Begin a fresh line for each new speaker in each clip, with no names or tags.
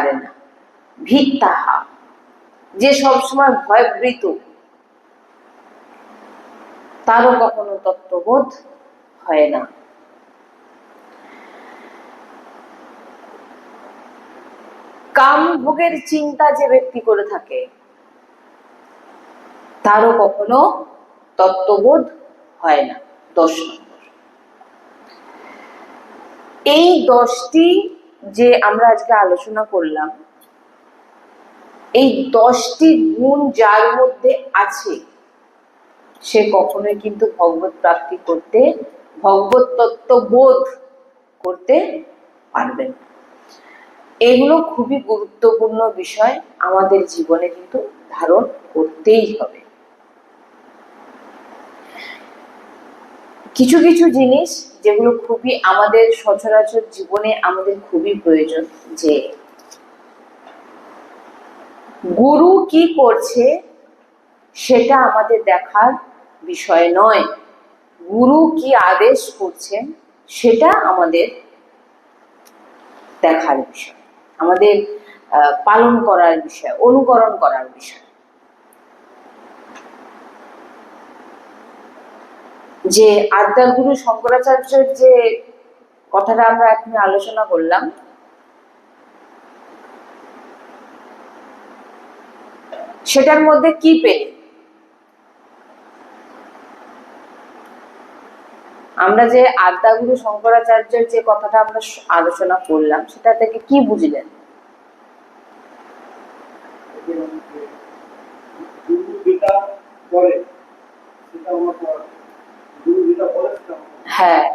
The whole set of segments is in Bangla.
পারে না। ভীতাহা, যে সবসময় ভয়ভীত, তারও কখনো তত্ত্ববোধ হয় না। কাম ভোগের চিন্তা যে ব্যক্তি করে থাকে, তারও কখনো তত্ত্ববোধ হয় না। 10 নম্বর। এই 10টি যে আমরা আজকে আলোচনা করলাম, এই 10টি গুণ যার মধ্যে আছে, সে কখনোই কিন্তু ভগবত প্রাপ্তি করতে, ভগবত তত্ত্ববোধ করতে পারবে না। এগুলো খুবই গুরুত্বপূর্ণ বিষয়, আমাদের জীবনে কিন্তু ধারণ করতেই হবে। কিছু কিছু জিনিস যেগুলো খুবই আমাদের সচরাচর জীবনে আমাদের খুবই প্রয়োজন, যে গুরু কি করছে সেটা আমাদের দেখার বিষয় নয়, গুরু কি আদেশ করছেন সেটা আমাদের দেখার বিষয়, আমাদের পালন করার বিষয়, অনুকরণ করার বিষয়। যে আদ্যাগুরু শঙ্করাচার্যের যে কথাটা আমরা এখন আলোচনা করলাম, সেটার মধ্যে কি পেলে? আমরা যে আদ্যাগুরু শঙ্করাচার্যের যে কথাটা আমরা আলোচনা করলাম, সেটা থেকে কি বুঝলেন? হ্যাঁ,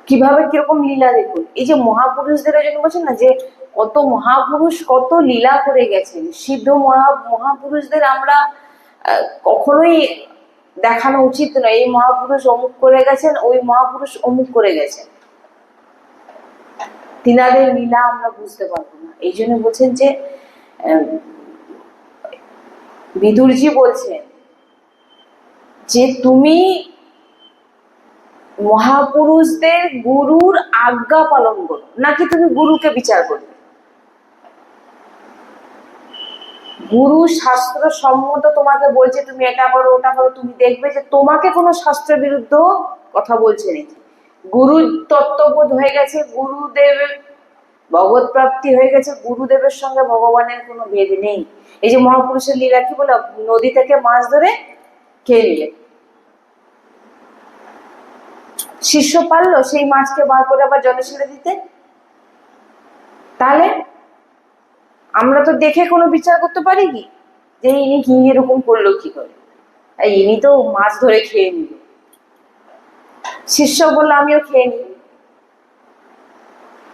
কিভাবে কিরকম লীলা দেখুন। এই যে মহাপুরুষদের জন্য বলছেন না, যে কত মহাপুরুষ কত লীলা করে গেছেন, সিদ্ধ মহাপুরুষদের আমরা কখনোই দেখানো উচিত নয় এই মহাপুরুষ অমুক করে গেছেন, ওই মহাপুরুষ অমুক করে গেছেন। তিনাদের লীলা আমরা বুঝতে পারবো না। এই জন্য বলছেন যে বিদুরজি বলছেন যে তুমি মহাপুরুষদের গুরুর আজ্ঞা পালন করো, নাকি তুমি গুরুকে বিচার করবে। গুরু শাস্ত্র সম্মত তোমাকে বলছে তুমি এটা করো ওটা করো, তুমি দেখবে যে তোমাকে কোনো শাস্ত্র বিরুদ্ধ কথা বলছে নাকি। গুরু তত্ত্ববোধ হয়ে গেছে, গুরুদেবের ভগবত প্রাপ্তি হয়ে গেছে, গুরুদেবের সঙ্গে ভগবানের কোনো ভেদ নেই। এই যে মহাপুরুষের লীলা কি বলে, নদী থেকে মাছ ধরে খেয়ে নিলে, শিষ্য পারলো সেই মাছকে বার করে আবার জলে ছেড়ে দিতে। তাহলে আমরা তো দেখে কোনো বিচার করতে পারি কি যে ইনি কি এরকম করলো কি করে, ইনি তো মাছ ধরে খেয়ে নিল। শিষ্য বললো আমিও খেয়ে নিই,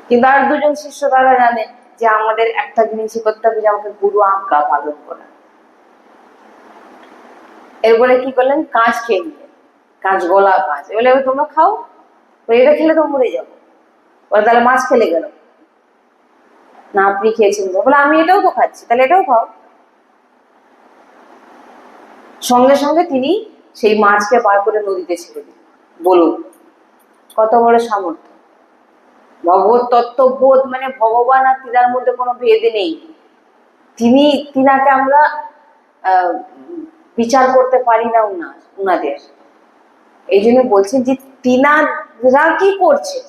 কিন্তু আর দুজন শিষ্য তারা জানে যে আমাদের একটা জিনিসই করতে হবে, যে আমাকে গুরু আজ্ঞা পালন করা। এরপরে কি করলেন, কাঁচ খেয়ে নিলেন, কাঁচ গলা কাঁচ, এবার তোমরা খাও, এটা খেলে তো মরে যাবো। বলে তাহলে মাছ খেলে গেল না, আপনি খেয়েছেন? বলে আমি এটাও তো খাচ্ছি, তাহলে এটাও খাও। সঙ্গে সঙ্গে তিনি সেই মাছকে বার করে নদীতে ছেড়ে দিন। বলুন কত বড় সামর্থ্য। ভগবত তত্ত্ববোধ মানে ভগবান আর তিনার মধ্যে কোনো ভেদ নেই। তিনাকে আমরা বিচার করতে পারি না উনাদের। এই জন্য বলছেন যে তিনারা কি করছে,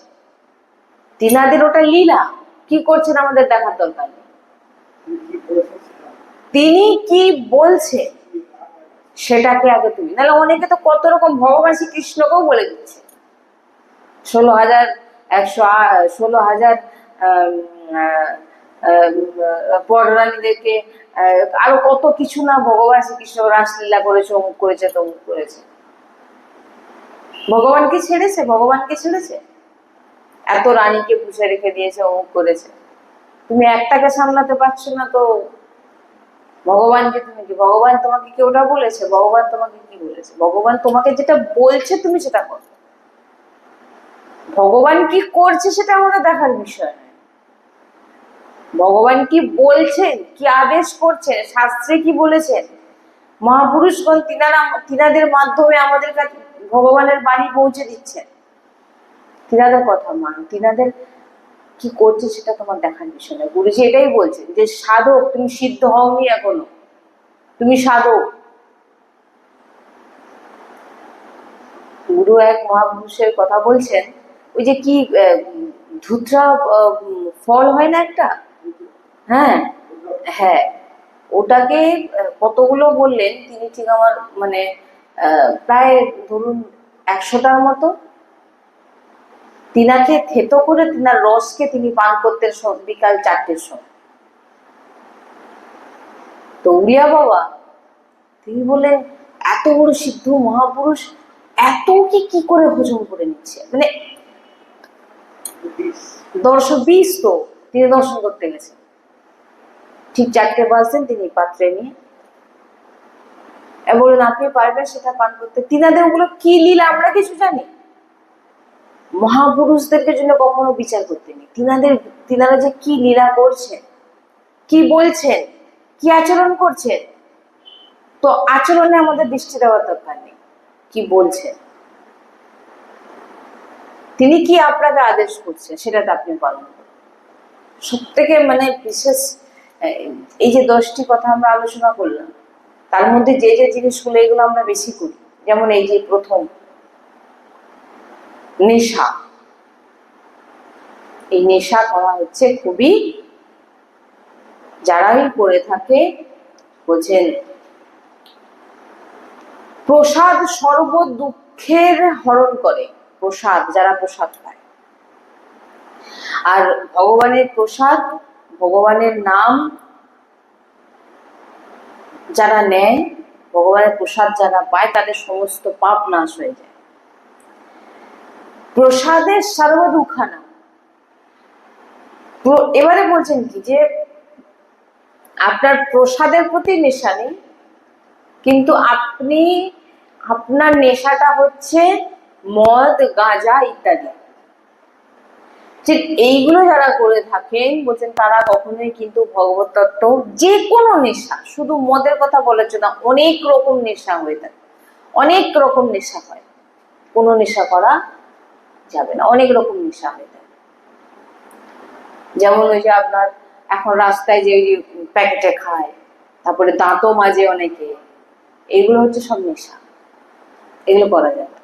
তিনাদের ওটা লীলা, কি করছেন আমাদের দেখার দরকার নেই। তিনি কি বলছে সেটাকে আগে তুমি, নাহলে অনেকে তো কত রকম ভগবান শ্রীকৃষ্ণকেও বলে দিচ্ছে 16,000 পররানীদেরকে, আরো কত কিছু না ভগবান শ্রীকৃষ্ণ রাসলীলা করেছে, অমুক করেছে তমুক করেছে। ভগবানকে ছেড়েছে? ভগবানকে ছেড়েছে? এত রানীকে পুষে রেখে দিয়েছে, অমুক করেছে, তুমি একটাকে সামলাতে পারছো না তো ভগবানকে তুমি কি, ভগবান তোমাকে কি ওটা বলেছে? ভগবান তোমাকে কি বলেছে? ভগবান তোমাকে যেটা বলছে তুমি সেটা করো। ভগবান কি করছে সেটা আমাদের দেখার বিষয় নয়। ভগবান কি বলছেন, কি আদেশ করছেন, শাস্ত্রে কি বলেছেন, মহাপুরুষগণ তিনাদের মাধ্যমে আমাদের কাছে ভগবানের বাণী পৌঁছে দিচ্ছেন। তিনাদের কথা মান, তিনাদের কি করছে সেটা তোমার দেখার বিষয় না। গুরুজি এটাই বলছেন যে সাধক, তুমি সিদ্ধ হওনি এখনো, তুমি সাধক। গুরু এক মহাপুরুষের কথা বলছেন, ওই যে কি ধুতরা ফল হয় না একটা, হ্যাঁ হ্যাঁ, ওটাকে কতগুলো বললেন তিনি, ঠিক আমার মানে প্রায় ধরুন 100টার মতো, তিনাকে থেতো করে তিনার রসকে তিনি পান করতেন বিকাল 4টের সময়। তো উড়িয়া বাবা তিনি বললেন এত বড় সিদ্ধ মহাপুরুষ এত কি করে হজম করে নিচ্ছে, মানে দর্শন 20 তো তিনি দর্শন করতে গেছেন। ঠিক 4টে বাজতেন তিনি পাত্রে নিয়ে বললেন আপনি পারবেন সেটা পান করতে। তিনাদের ওগুলো কি লীলা আমরা কিছু জানি? মহাপুরুষদেরকে জন্য কখনো বিচার করতে নেই। তিনারা যে কি লীলা করছেন, কি বলছেন, কি আচরণ করছেন, তো আচরণে আমাদের দৃষ্টি দেওয়ার দরকার নেই, কি বলছেন, তিনি কি আপনাকে আদেশ করছেন সেটাতে আপনি পালন করুন। সব থেকে মানে বিশেষ এই যে 10টি কথা আমরা আলোচনা করলাম, তার মধ্যে যে জিনিসগুলো এগুলো আমরা বেশি করি, যেমন এই যে প্রথম নেশা, এই নেশা করা হচ্ছে খুবই, যারাই করে থাকে বলছেন প্রসাদ সর্ব দুঃখের হরণ করে। প্রসাদ, যারা প্রসাদ পায়, আর ভগবানের প্রসাদ, ভগবানের নাম যারা নেয়, ভগবানের প্রসাদ যারা পায় তাদের সমস্ত পাপ নাশ হয়ে যায়। প্রসাদের সর্ব দুঃখানা। এবারে বলছেন কি যে আপনার প্রসাদের প্রতি নেশা নেই, কিন্তু আপনি আপনার নেশাটা হচ্ছে মদ, গাঁজা ইত্যাদি। ঠিক এইগুলো যারা করে থাকেন বলছেন তারা কখনোই কিন্তু ভগবত তত্ত্ব, যে কোনো নেশা, শুধু মদের কথা বলার জন্য অনেক রকম নেশা হয়ে থাকে, অনেক রকম নেশা হয়, কোনো নেশা করা যাবে না, অনেক রকম নেশা হয়ে থাকে। যেমন ওই যে আপনার এখন রাস্তায় যে প্যাকেটে খায়, তারপরে দাঁতও মাজে অনেকে, এগুলো হচ্ছে সব নেশা, এগুলো করা যাবে।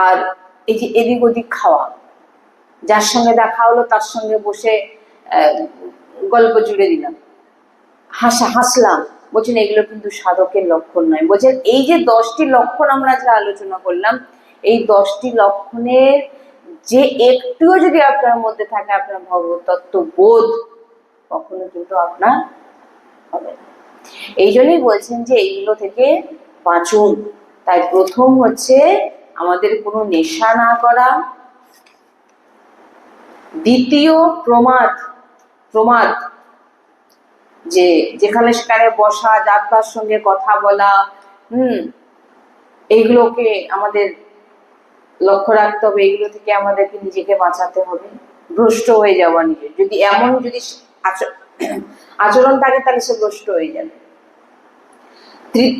আর এই যে এদিক ওদিক খাওয়া, যার সঙ্গে দেখা হলো তার সঙ্গে বসে গল্প জুড়ে দিলাম, হাসলাম, বলছেন এগুলো কিন্তু সাধকের লক্ষণ নয়। বলছেন এই যে 10টি লক্ষণ আমরা যা আলোচনা করলাম, এই 10টি লক্ষণের যে একটুও যদি আপনার মধ্যে থাকে, আপনার ভগবত তত্ত্ব বোধ কখনো কিন্তু আপনার হবে না। এই জন্যই বলছেন যে এইগুলো থেকে বাঁচুন। তাই প্রথম হচ্ছে আমাদের কোনো নেশা না করা, দ্বিতীয় প্রমাদ, যে যেখানে সেখানে বসা, যাত্রার সঙ্গে কথা বলা, এইগুলোকে আমাদের লক্ষ্য রাখতে হবে, এগুলো থেকে আমাদেরকে নিজেকে বাঁচাতে হবে। ভ্রষ্ট হয়ে যাওয়া, নিজে যদি এমন যদি আচরণ থাকে তাহলে সে ভ্রষ্ট হয়ে যাবে।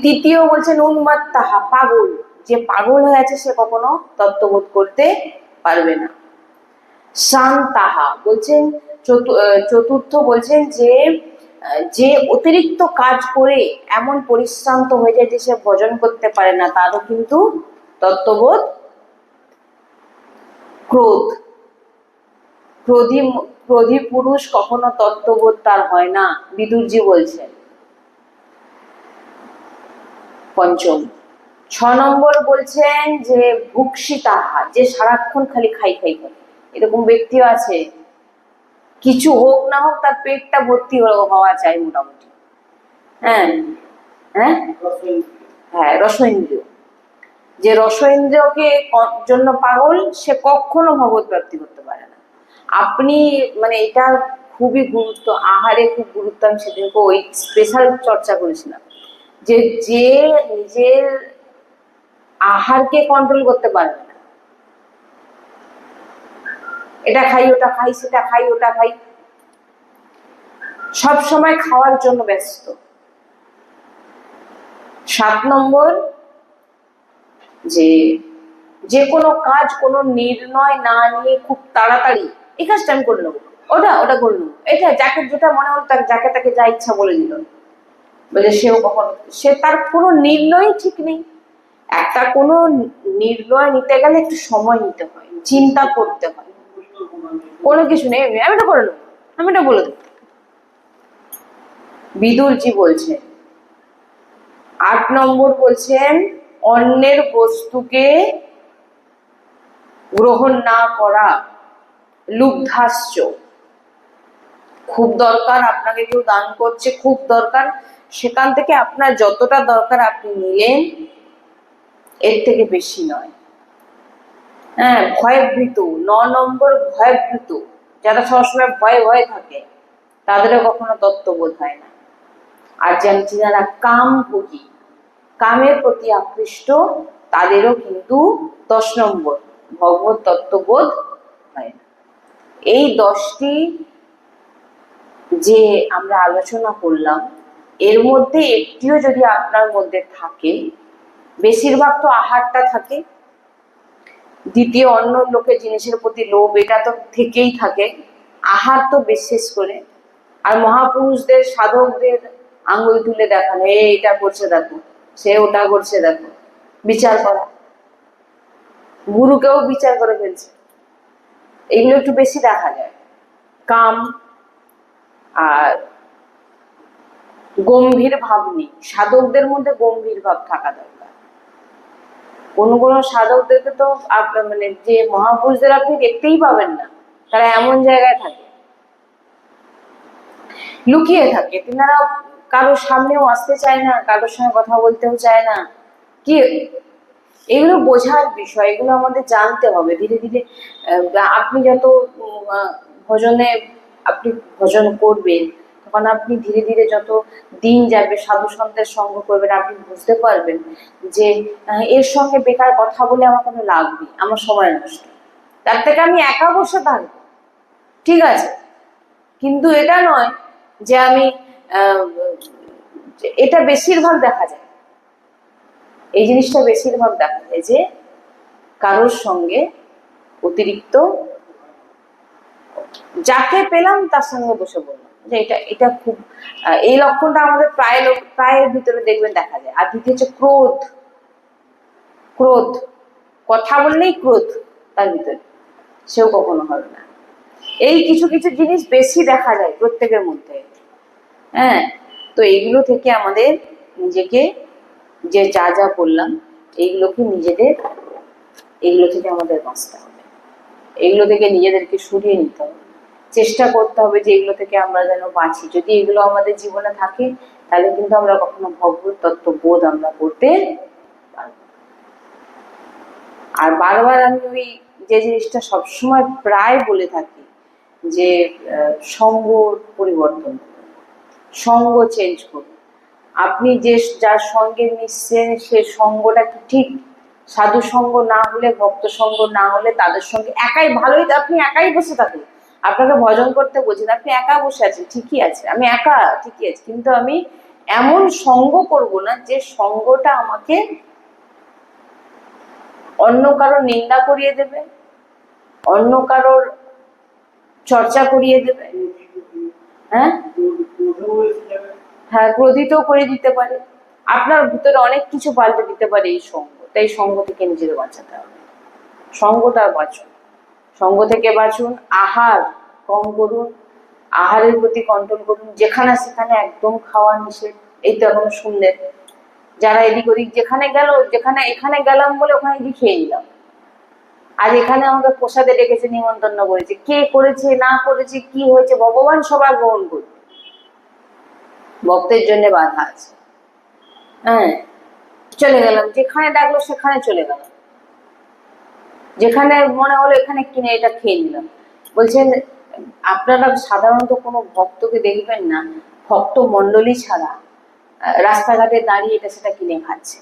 তৃতীয় বলছেন উন্মাত্তাহা, পাগল, যে পাগল হয়ে আছে সে কখনো তত্ত্ববোধ করতে পারবে না। শান্তাহা বলছেন চতুর্থ, বলছেন যে অতিরিক্ত কাজ করে এমন পরিশ্রান্ত হয়ে যায় যে সে ভজন করতে পারে না, তারও কিন্তু তত্ত্ববোধ। ক্রোধী পুরুষ কখনো তত্ত্ববোধ তার হয় না, বিদুরজি বলছেন। পঞ্চম। 6 নম্বর বলছেন যে ভুক্ষিতাহা, যে সারাক্ষণ খালি খাই খাই করে, এরকম ব্যক্তিও আছে, কিছু হোক না হোক তার পেটটা ভর্তি হওয়া চাই মোটামুটি। হ্যাঁ হ্যাঁ হ্যাঁ, রসইন্দ্রিয়, যে রসইন্দ্রিয়কে জন্য পাগল, সে কখনো ভগবত প্রাপ্তি করতে পারে না। আপনি মানে এটা খুবই গুরুত্ব, আহারে খুব গুরুত্ব। আমি সেদিনকে ওই স্পেশাল চর্চা করেছিলাম যে নিজের আহারকে কন্ট্রোল করতে পারবে না, এটা খাই ওটা খাই, সেটা খাই ওটা খাই, সব সময় খাওয়ার জন্য ব্যস্ত। 7 নম্বর, যে কোনো কাজ কোনো নির্ণয় না নিয়ে খুব তাড়াতাড়ি এই কাজটা আমি করে নেবো, ওটা করে নেবো, এটা যাকে যেটা মনে হলো যাকে তাকে যা ইচ্ছা বলে দিল, বলে সেও কখনো তার কোনো নির্ণয় ঠিক নেই। একটা কোনো নির্ণয় নিতে গেলে একটু সময় নিতে হয়, চিন্তা করতে হয়। কোনো কিছু নেই, আমি এটা করে নেবো, আমি এটা বলে দেবো। বিদুরজি বলছেন 8 নম্বর, বলছেন অন্যের বস্তুকে গ্রহণ না করা, লুব্ধাস্য। খুব দরকার, আপনাকে কেউ দান করছে, খুব দরকার, সেখান থেকে আপনার যতটা দরকার আপনি নিলেন, এর থেকে বেশি নয়। হ্যাঁ, ভয়ভীত। 9 নম্বর, ভয়ভীত। যারা সবসময় ভয়ে ভয়ে থাকে তাদেরও কখনো তত্ত্ববোধ হয় না। আর যারা কামভোগী, কামের প্রতি আকৃষ্ট, তাদেরও কিন্তু 10 নম্বর, ভগবত তত্ত্ববোধ হয় না। এই 10টি যে আমরা আলোচনা করলাম, এর মধ্যে একটিও যদি আপনার মধ্যে থাকে, বেশিরভাগ তো আহারটা থাকে, দ্বিতীয় অন্য লোকের জিনিসের প্রতি লোভ, এটা তো থেকেই থাকে, আহার তো বিশেষ করে, আর মহাপুরুষদের সাধকদের আঙ্গুল তুলে দেখানো, এটা করছে দেখো, সে ওটা করছে দেখো, বিচার করা, গুরুকেও বিচার করে ফেলছে, এগুলো একটু বেশি দেখা যায়। কাম আর গম্ভীর ভাব নেই, সাধকদের মধ্যে গম্ভীর ভাব থাকা দরকার। কোন সাধকদেরকে তো মানে যে মহাপুরুষদের আপনি দেখতেই পাবেন না, তারা এমন জায়গায় থাকে, লুকিয়ে থাকে, তিনারা কারোর সামনেও আসতে চায় না, কারোর সঙ্গে কথা বলতেও চায় না। কি এগুলো বোঝার বিষয়, এগুলো আমাদের জানতে হবে ধীরে ধীরে। আপনি যত ভজনে আপনি ভজন করবেন, তখন আপনি ধীরে ধীরে যত দিন যাবে সাধু সন্তের সঙ্গ করবেন, আপনি বুঝতে পারবেন যে এর সঙ্গে বেকার কথা বলে আমার কোনো লাভ নেই, আমার সময় নষ্ট, তার থেকে আমি একা বসে থাকবো, ঠিক আছে। কিন্তু এটা নয় যে আমি এটা বেশিরভাগ দেখা যায়, এই জিনিসটা বেশিরভাগ দেখা যায় যে কারোর সঙ্গে অতিরিক্ত, যাকে পেলাম তার সঙ্গে বসে বললাম, যে এটা খুব, এই লক্ষণটা আমাদের প্রায়ের ভিতরে দেখবেন দেখা যায়। আর দ্বিতীয় হচ্ছে ক্রোধ। ক্রোধ, কথা বললেই ক্রোধ তার ভিতরে, সেও কখনো হবে না। এই কিছু কিছু জিনিস বেশি দেখা যায় প্রত্যেকের মধ্যে। হ্যাঁ, তো এইগুলো থেকে আমাদের নিজেকে, যে যা যা বললাম, এইগুলোকে এগুলো থেকে আমাদের বাঁচতে হবে, এগুলো থেকে নিজেদেরকে সরিয়ে নিতে হবে, চেষ্টা করতে হবে যে এগুলো থেকে আমরা যেন বাঁচি। যদি এগুলো আমাদের জীবনে থাকে, তাহলে কিন্তু আমরা কখনো ভগবত তত্ত্ববোধ আমরা করতে পারবো। আর বারবার আমি ওই যে জিনিসটা সবসময় প্রায় বলে থাকি, যে সঙ্গ পরিবর্তন, সঙ্গ চেঞ্জ করুন। আপনি যার সঙ্গে মিশছেন, সে সঙ্গটা কি ঠিক সাধু সঙ্গ না হলে, ভক্ত সঙ্গ না হলে, তাদের সঙ্গে একাই ভালোই, আপনি একাই বসে থাকুন, আপনাকে ভজন করতে বলছেন, আপনি একা বসে আছেন, ঠিকই আছে, আমি একা ঠিকই আছে, কিন্তু আমি এমন সঙ্গ করব না যে সঙ্গটা আমাকে অন্য কারোর নিন্দা করিয়ে দেবে, অন্য কারোর চর্চা করিয়ে দেবে, হ্যাঁ হ্যাঁ, ক্রোধিতও করে দিতে পারে, আপনার ভিতরে অনেক কিছু পাল্টে দিতে পারে এই সঙ্গ। তাই সঙ্গ থেকে নিজেকে বাঁচাতে হবে, সঙ্গটা বাঁচুন, সঙ্গ থেকে বাঁচুন। আহার কম করুন, আহারের প্রতি কন্ট্রোল করুন, যেখানে সেখানে একদম খাওয়া নিষেধ। এই তো এখন শুনলেন, যারা এদিক ওদিক যেখানে গেল, এখানে গেলাম বলে ওখানে গিয়ে খেয়ে নিলাম, আর এখানে আমাকে প্রসাদে ডেকেছে, নিমন্ত্রণ করেছে, কে করেছে না করেছে কি হয়েছে ভগবান সবার গ্রহণ করবে, ভক্তের জন্য বাধা আছে। হ্যাঁ, চলে গেলাম, যেখানে ডাকলো সেখানে চলে গেলাম, যেখানে মনে হলো এখানে কিনে এটা খেয়ে নিলাম। বলছেন আপনারা সাধারণত কোনো ভক্তকে দেখবেন না, ভক্ত মন্ডলী ছাড়া রাস্তাঘাটে দাঁড়িয়ে এটা সেটা কিনে খাচ্ছে।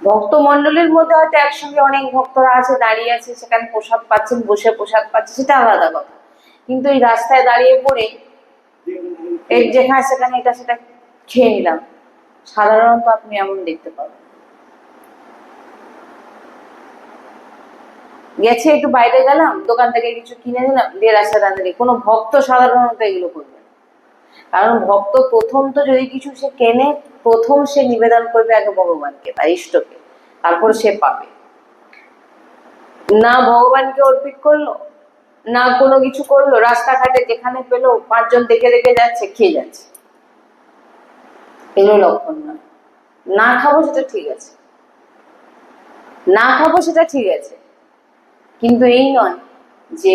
ভক্ত মন্ডলীর মধ্যে হয়তো একসঙ্গে অনেক ভক্তরা আছে, দাঁড়িয়ে আছে, সেখানে প্রসাদ পাচ্ছেন, বসে প্রসাদ পাচ্ছে, সেটা আলাদা কথা। কিন্তু এই রাস্তায় দাঁড়িয়ে পড়ে এই যেখানে সেখানে এটা সেটা খেয়ে নিলাম, সাধারণত আপনি এমন দেখতে পাবেন। গেছে একটু বাইরে গেলাম, দোকান থেকে কিছু কিনে নিলাম, দিয়ে রাস্তা রাঁধুনি। কোনো ভক্ত সাধারণত এগুলো করবে না। কারণ ভক্ত প্রথম তো যদি কিছু সে কেনে, প্রথম সে নিবেদন করবে আগে ভগবানকে বা ইষ্টকে, তারপর সে পাবে। না ভগবানকে অর্পিত করলো, না কোনো কিছু করলো, রাস্তাঘাটে যেখানে পেলো 5 জন দেখে দেখে যাচ্ছে, খেয়ে যাচ্ছে, এগুলো লক্ষণ নয়। না খাবো সেটা ঠিক আছে, না খাবো সেটা ঠিক আছে, কিন্তু এই নয় যে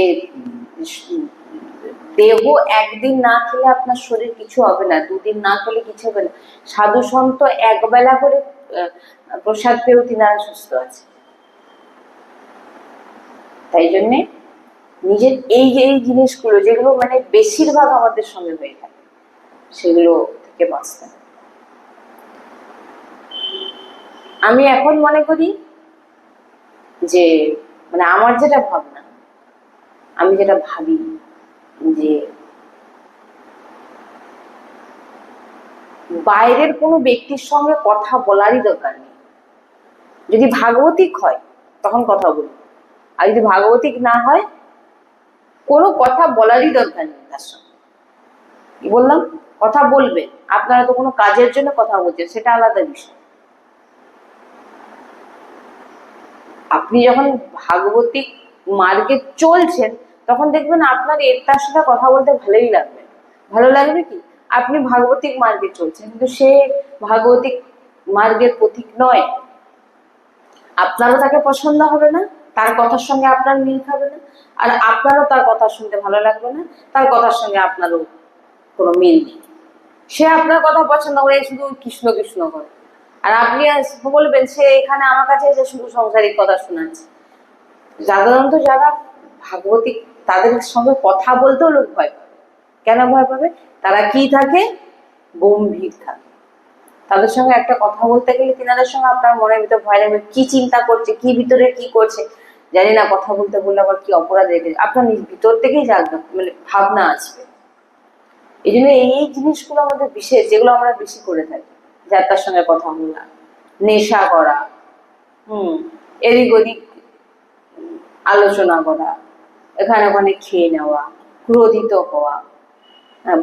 দেহ একদিন না খেলে আপনার শরীর কিছু হবে না, 2 দিন না খেলে কিছু হবে না। সাধু সন্ত একবেলা করে প্রসাদ পেয়েও তিনারা সুস্থ আছে। তাই জন্যে নিজের এই যে এই জিনিসগুলো যেগুলো মানে বেশিরভাগ আমাদের সঙ্গে হয়ে থাকে, সেগুলো থেকে বাঁচতে হবে। আমি এখন মনে করি যে মানে আমার যেটা ভাবনা, আমি যেটা ভাবি যে বাইরের কোনো ব্যক্তির সঙ্গে কথা বলারই দরকার নেই। যদি ভাগবতিক হয় তখন কথা বলবো, আর যদি ভাগবতিক না হয় কোনো কথা বলারই দরকার নেই তার সঙ্গে। কি বললাম? কথা বলবেন, আপনারা তো কোনো কাজের জন্য কথা বলছেন, সেটা আলাদা বিষয়। আপনি যখন ভাগবতিক মার্গে চলছেন তখন দেখবেন আপনার এর তার সাথে কথা বলতে ভালোই লাগবে। ভালো লাগবে কি, আপনি ভাগবতিক মার্গে চলছেন কিন্তু সে ভাগবতিক মার্গের পথিক নয়, আপনারও তাকে পছন্দ হবে না, তার কথার সঙ্গে আপনার মিল খাবে না, আর আপনারও তার কথা শুনতে ভালো লাগবে না, তার কথার সঙ্গে আপনারও কোনো মিল নেই। সে আপনার কথা পছন্দ করে শুধু কৃষ্ণ কৃষ্ণ করে, আর আপনি বলবেন সে এখানে আমার কাছে এসে শুধু সংসারিক কথা শোনাচ্ছে। সাধারণত যারা ভাগবতিক তাদের সঙ্গে কথা বলতেও লোক ভয় পাবে। কেন ভয় পাবে? তারা কি থাকে? গম্ভীর থাকে। তাদের সঙ্গে একটা কথা বলতে গেলে তিনাদের সঙ্গে আপনার মনের ভিতর ভয় লাগবে, কি চিন্তা করছে, কি ভিতরে কি করছে জানি না, কথা বলতে বললে আবার কি অপরাধ রেখে আপনার ভিতর থেকেই জাগবে, মানে ভাবনা আসবে। এই জন্য এই জিনিসগুলো আমাদের বিশেষ, যেগুলো আমরা বেশি করে থাকি, যার তার সঙ্গে কথা বলা, নেশা করা, এদিক ওদিক আলোচনা করা, এখানে ওখানে খেয়ে নেওয়া, ক্রোধিত হওয়া,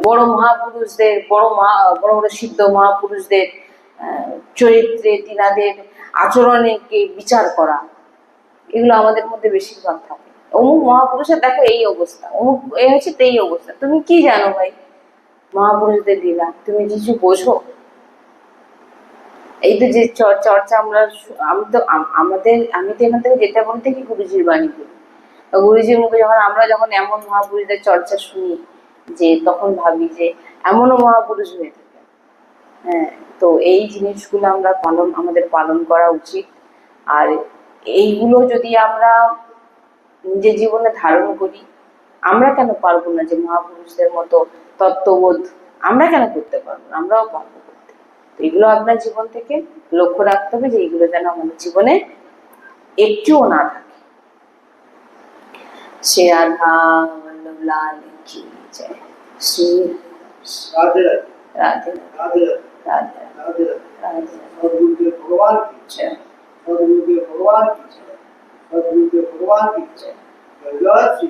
বড় মহাপুরুষদের, বড় বড় সিদ্ধ মহাপুরুষদের চরিত্রে, তিনাদের আচরণকে বিচার করা, এগুলো আমাদের মধ্যে বেশিরভাগ থাকে। অমুক মহাপুরুষের দেখো এই অবস্থা, অমুক এ হচ্ছে এই অবস্থা। তুমি কি জানো ভাই মহাপুরুষদের লীলা? তুমি কিছু বোঝো? এই তো যে চর্চা আমরা, আমি তো এখান থেকে যেটা বলতে কি গুরুজির বাণী বলি, গুরুজির মুখে যখন এমন মহাপুরুষদের চর্চা শুনি, যে তখন ভাবি যে এমনও মহাপুরুষ হয়ে থাকে। হ্যাঁ, তো এই জিনিসগুলো আমাদের পালন করা উচিত। আর এইগুলো যদি আমরা নিজের জীবনে ধারণ করি, আমরা কেন পারবো না যে মহাপুরুষদের মতো তত্ত্ববোধ আমরা কেন করতে পারবো না? আমরাও পারবো করতে। এগুলো আপনার জীবন থেকে লক্ষ্য রাখতে হবে যে এইগুলো যেন আমাদের জীবনে একটুও না থাকে। শ্রী রাধা বল্লভ লাল কি জয়। শ্রী রাধে রাধে রাধে রাধে রাধে রাধে। सदगुरुदेव भगवान की जय। सदगुरुदेव भगवान की जय। सदगुरुदेव भगवान की जय। जय श्री